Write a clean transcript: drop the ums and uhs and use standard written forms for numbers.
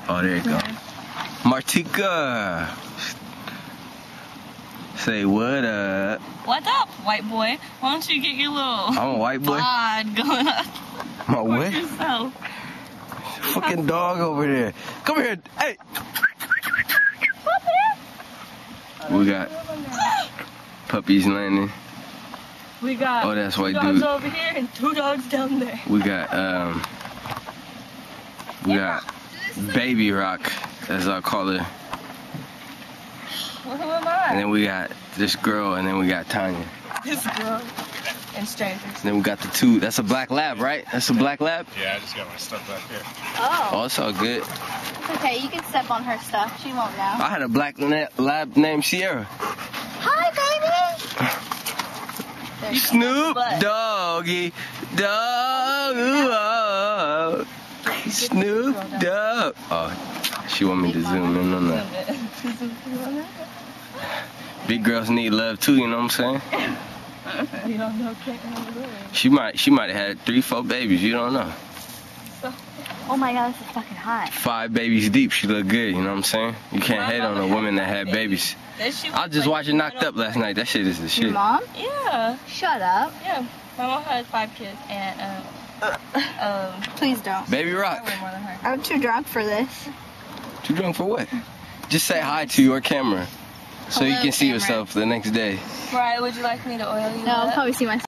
Oh, there you go. Martika. Say what up. What's up, white boy? Why don't you get your little I'm a white boy. bod going up? My what? Yourself. Fucking dog over there. Come here. Hey. We got puppies landing. We got oh, that's white two dogs dude. over here and 2 dogs down there. We got Baby Rock, as I call her. Well, who am I? And then we got this girl, and then we got Tanya. This girl and strangers. And then we got the 2. That's a black lab, right? That's a black lab? Yeah, I just got my stuff back here. Oh, it's all good. It's okay, you can step on her stuff. She won't know. I had a black lab named Sierra. Hi, baby! Snoop Doggy Dogg. Snoop Dogg. Oh, she want me to zoom in on that. Big girls need love too, you know what I'm saying? You don't know She might have had 3-4 babies, you don't know. Oh my god, this is fucking hot. 5 babies deep, she look good, you know what I'm saying? You can't hate on a woman that had babies. I was just watching Knocked Up last night. That shit is the shit. Your mom? Yeah. Shut up. Yeah. My mom had 5 kids and Please don't. Baby Rock. way more than her. I'm too drunk for this. Too drunk for what? Just say hi to your camera so you Hello, can see camera. yourself the next day. Right, would you like me to oil you No, I'll up? probably see myself.